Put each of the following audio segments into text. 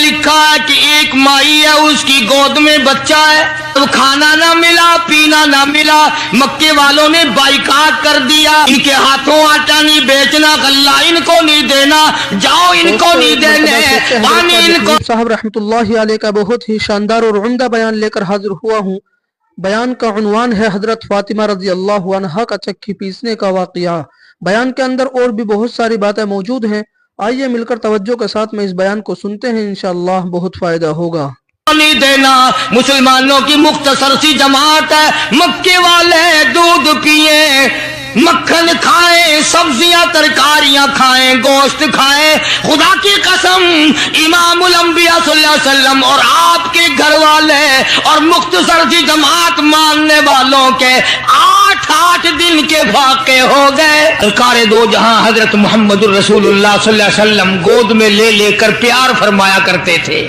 لکھا ہے کہ ایک مائی ہے، اس کی گود میں بچہ ہے، کھانا نہ ملا پینا نہ ملا، مکے والوں نے بائیکاٹ کر دیا، ان کے ہاتھوں آٹا نہیں بیچنا، غلہ ان کو نہیں دینا، جاؤ ان کو نہیں دینے، پانی ان کو۔ صاحب رحمۃ اللہ علیہ کا بہت ہی شاندار اور عمدہ بیان لے کر حاضر ہوا ہوں۔ بیان کا عنوان ہے حضرت فاطمہ رضی اللہ عنہا کا چکی پیسنے کا واقعہ۔ بیان کے اندر اور بھی بہت ساری باتیں موجود ہیں، آئیے مل کر توجہ کے ساتھ میں اس بیان کو سنتے ہیں، انشاءاللہ بہت فائدہ ہوگا۔ نہیں دینا، مسلمانوں کی مختصر سی جماعت ہے، مکے والے دودھ پیئیں، مکھن کھائیں، سبزیاں ترکاریاں کھائیں، گوشت کھائیں، خدا کی قسم امام الانبیاء صلی اللہ علیہ وسلم اور آپ کے گھر والے اور مختصر سی جماعت ماننے والوں کے 8 دن کے واقع ہو گئے۔ سرکار دو جہاں حضرت محمد الرسول اللہ صلی اللہ علیہ وسلم گود میں لے لے کر پیار فرمایا کرتے تھے۔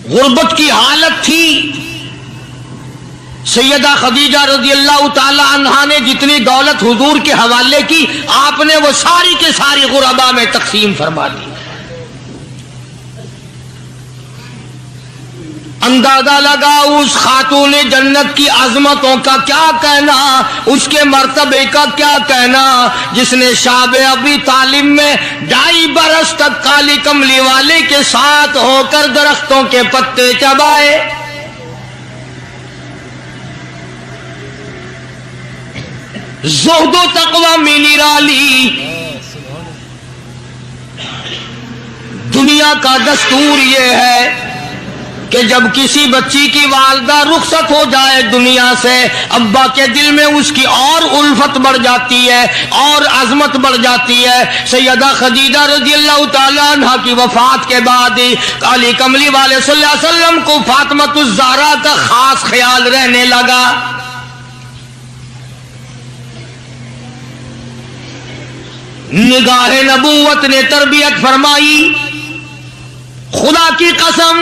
غربت کی حالت تھی، سیدہ خدیجہ رضی اللہ تعالی عنہا نے جتنی دولت حضور کے حوالے کی، آپ نے وہ ساری کے ساری غربا میں تقسیم فرما دی۔ اندازہ لگا اس خاتون جنت کی عظمتوں کا کیا کہنا، اس کے مرتبے کا کیا کہنا، جس نے شاب ابی طالب میں 2.5 برس تک کالی کملی والے کے ساتھ ہو کر درختوں کے پتے چبائے۔ زہد و تقوی میں نرالی، دنیا کا دستور یہ ہے کہ جب کسی بچی کی والدہ رخصت ہو جائے دنیا سے، ابا کے دل میں اس کی اور الفت بڑھ جاتی ہے اور عظمت بڑھ جاتی ہے۔ سیدہ خدیجہ رضی اللہ تعالی عنہ کی وفات کے بعد کالی کملی والے صلی اللہ علیہ وسلم کو فاطمۃ الزہرا کا خاص خیال رہنے لگا۔ نگاہ نبوت نے تربیت فرمائی۔ خدا کی قسم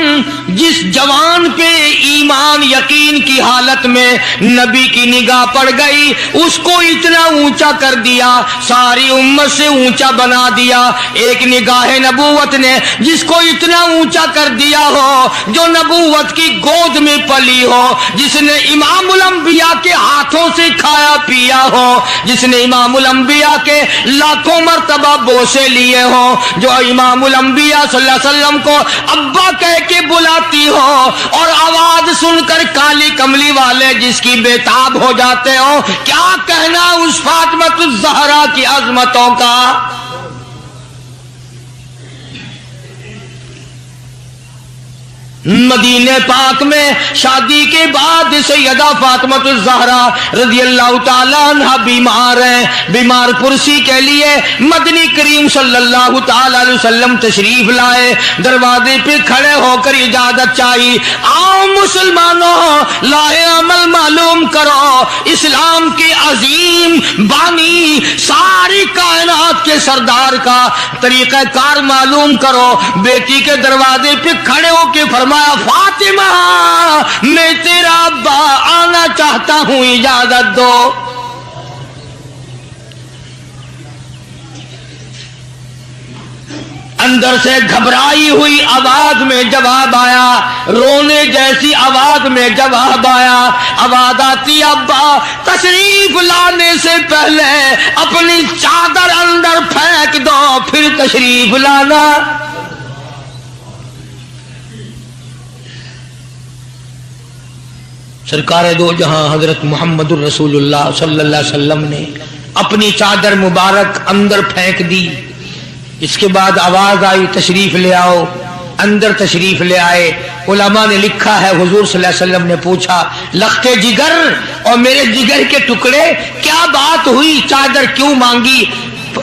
جس جوان پہ ایمان یقین کی حالت میں نبی کی نگاہ پڑ گئی، اس کو اتنا اونچا کر دیا، ساری امت سے اونچا بنا دیا۔ ایک نگاہ نبوت نے جس کو اتنا اونچا کر دیا ہو، جو نبوت کی گود میں پلی ہو، جس نے امام الانبیاء کے ہاتھوں سے کھایا پیا ہو، جس نے امام الانبیاء کے لاکھوں مرتبہ بوسے لیے ہوں، جو امام الانبیاء صلی اللہ علیہ وسلم کو ابا کہہ کے بلاتی ہو، اور آواز سن کر کالی کملی والے جس کی بےتاب ہو جاتے ہو، کیا کہنا اس فاطمۃ الزہرا کی عظمتوں کا۔ مدینہ پاک میں شادی کے بعد سیدہ فاطمۃ الزہرا رضی اللہ تعالی عنہ بیمار ہیں، بیمار پرسی کے لیے مدنی کریم صلی اللہ تعالی علیہ وسلم تشریف لائے، دروازے پہ کھڑے ہو کر اجازت چاہی، آؤ مسلمانوں لاہ عمل معلوم کرو، اسلام کے عظیم بانی ساری کائنات کے سردار کا طریقہ کار معلوم کرو۔ بیٹی کے دروازے پہ کھڑے ہو کے فرمایا، فاطمہ میں تیرا ابا آنا چاہتا ہوں، اجازت دو۔ اندر سے گھبرائی ہوئی آواز میں جواب آیا، رونے جیسی آواز میں جواب آیا، آواز آتی، ابا تشریف لانے سے پہلے اپنی چادر اندر پھینک دو پھر تشریف لانا۔ سرکار دو جہاں حضرت محمد الرسول اللہ صلی اللہ علیہ وسلم نے اپنی چادر مبارک اندر پھینک دی۔ اس کے بعد آواز آئی، تشریف لے آؤ۔ اندر تشریف لے آئے۔ علماء نے لکھا ہے حضور صلی اللہ علیہ وسلم نے پوچھا، لختے جگر اور میرے جگر کے ٹکڑے کیا بات ہوئی، چادر کیوں مانگی؟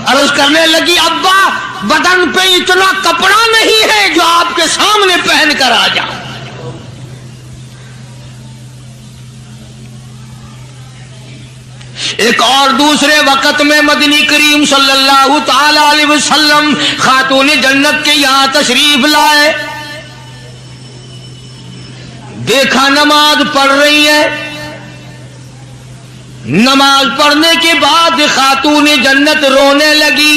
عرض کرنے لگی، ابا بدن پہ اتنا کپڑا نہیں ہے جو آپ کے سامنے پہن کر آ جاؤں۔ ایک اور دوسرے وقت میں مدنی کریم صلی اللہ تعالی علیہ وسلم خاتون جنت کے یہاں تشریف لائے، دیکھا نماز پڑھ رہی ہے۔ نماز پڑھنے کے بعد خاتون جنت رونے لگی۔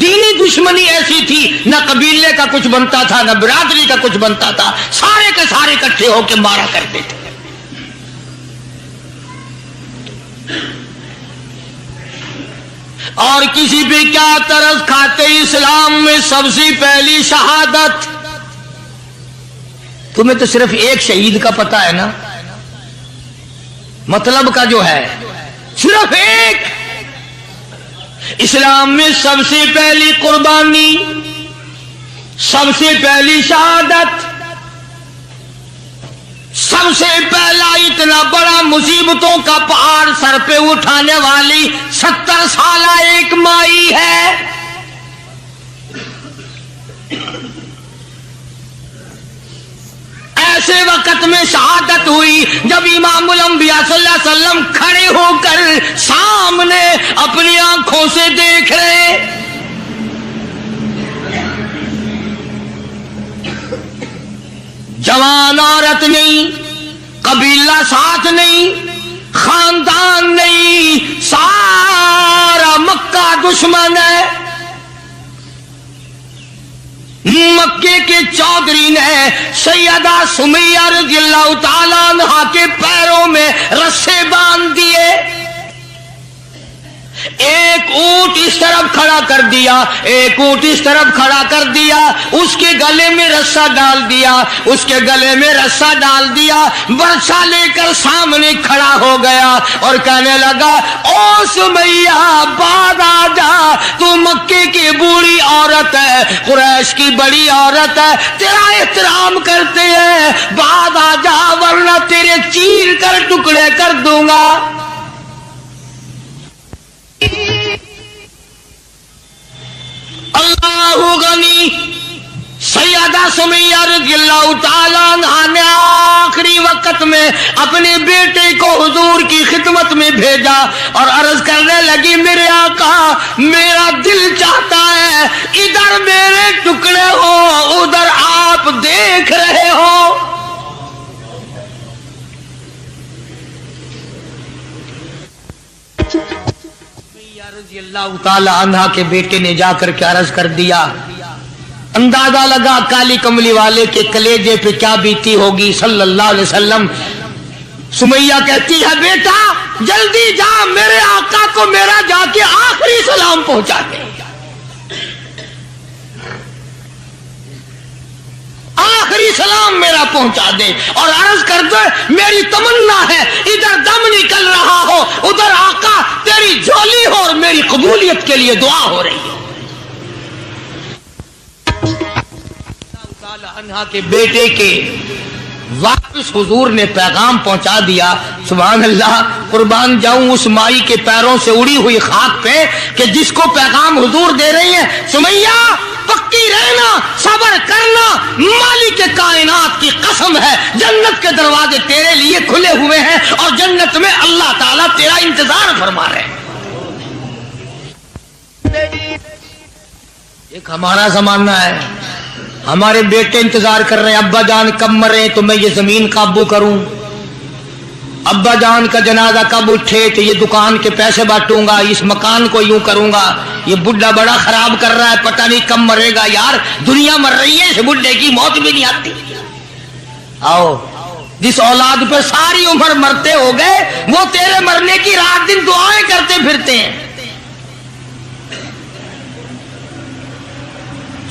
دینی دشمنی ایسی تھی، نہ قبیلے کا کچھ بنتا تھا نہ برادری کا کچھ بنتا تھا، سارے کے سارے اکٹھے ہو کے مارا کرتے تھے۔ اور کسی بھی کیا طرز کھاتے، اسلام میں سب سے پہلی شہادت۔ تمہیں تو صرف ایک شہید کا پتہ ہے نا، مطلب کا جو ہے صرف ایک۔ اسلام میں سب سے پہلی قربانی، سب سے پہلی شہادت، سب سے پہلا اتنا بڑا مصیبتوں کا پہاڑ سر پہ اٹھانے والی 70 سالہ ایک مائی ہے۔ ایسے وقت میں شہادت ہوئی جب امام الانبیاء صلی اللہ علیہ وسلم کھڑے ہو کر سامنے اپنی آنکھوں سے دیکھ رہے۔ جوان عورت نہیں، قبیلہ ساتھ نہیں، خاندان نہیں، سارا مکہ دشمن ہے۔ مکے کے چودھری نے سیدہ سمیہ رضی اللہ تعالیٰ عنہا کے پیروں میں رسے باندھ دیے، ایک اونٹ اس طرف کھڑا کر دیا، ایک اونٹ اس طرف کھڑا کر دیا، اس کے گلے میں رسا ڈال دیا، اس کے گلے میں رسا ڈال دیا، برچھا لے کر سامنے کھڑا ہو گیا اور کہنے لگا، او سمیہ بعد آ جا، تو مکے کی بوڑھی عورت ہے، قریش کی بڑی عورت ہے، تیرا احترام کرتے ہیں، بعد آ جا ورنہ تیرے چیر کر ٹکڑے کر دوں گا۔ اللہ غنی، سیدہ سمیہ رضی اللہ تعالیٰ عنہا نے آخری وقت میں اپنے بیٹے کو حضور کی خدمت میں بھیجا اور عرض کرنے لگی، میرے آقا میرا دل چاہتا ہے ادھر میرے ٹکڑے ہو، ادھر آپ دیکھ رہے ہو۔ رضی اللہ تعالی عنہ کے بیٹے نے جا کر کے عرض کر دیا، اندازہ لگا کالی کملی والے کے کلیجے پہ کیا بیتی ہوگی صلی اللہ علیہ وسلم۔ سمیہ کہتی ہے، بیٹا جلدی جا، میرے آقا کو میرا جا کے آخری سلام پہنچا دے، آخری سلام میرا پہنچا دے، اور عرض کر دے میری تمنا ہے ادھر دم نکل رہا ہو، ادھر آقا تیری جھولی ہو اور میری قبولیت کے لیے دعا ہو رہی ہے۔ عنہا کے بیٹے کے واپس حضور نے پیغام پہنچا دیا۔ سبحان اللہ، قربان جاؤں اس مائی کے پیروں سے اڑی ہوئی خاک پہ کہ جس کو پیغام حضور دے رہی ہیں، سمیہ پکی رہنا، صبر کرنا، مالک کائنات کی قسم ہے جنت کے دروازے تیرے لیے کھلے ہوئے ہیں اور جنت میں اللہ تعالیٰ تیرا انتظار فرما رہے ہیں۔ ایک ہمارا زمانہ ہے، ہمارے بیٹے انتظار کر رہے ہیں، ابا جان کب مرے تو میں یہ زمین قابو کروں، ابا جان کا جنازہ کب اٹھے تو یہ دکان کے پیسے بانٹوں گا، اس مکان کو یوں کروں گا، یہ بڈھا بڑا خراب کر رہا ہے، پتہ نہیں کب مرے گا۔ یار دنیا مر رہی ہے، اس بڈھے کی موت بھی نہیں آتی۔ آؤ، جس اولاد پہ ساری عمر مرتے ہو گئے وہ تیرے مرنے کی رات دن دعائیں کرتے پھرتے ہیں۔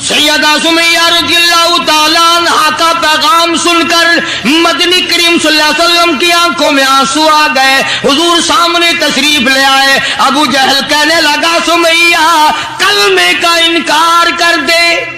سیدہ سمیہ رضی اللہ تعالیٰ عنہا کا پیغام سن کر مدنی کریم صلی اللہ علیہ وسلم کی آنکھوں میں آنسو آ گئے، حضور سامنے تشریف لے آئے۔ ابو جہل کہنے لگا، سمیہ کلمے کا انکار کر دے۔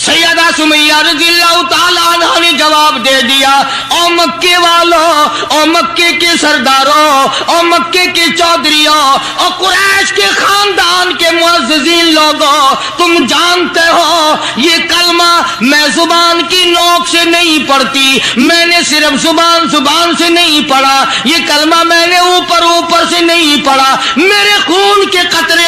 سیدہ سمیہ رضی اللہ تعالیٰ عنہ نے جواب دے دیا، او مکے والوں، او مکے کے سرداروں، او مکے کے چودھریوں، او قریش کے خاندان کے معززین لوگوں، تم جانتے ہو یہ کلمہ میں زبان کی نوک سے نہیں پڑھتی، میں نے صرف زبان سے نہیں پڑھا، یہ کلمہ میں نے اوپر سے نہیں پڑھا، میرے خون کے قطرے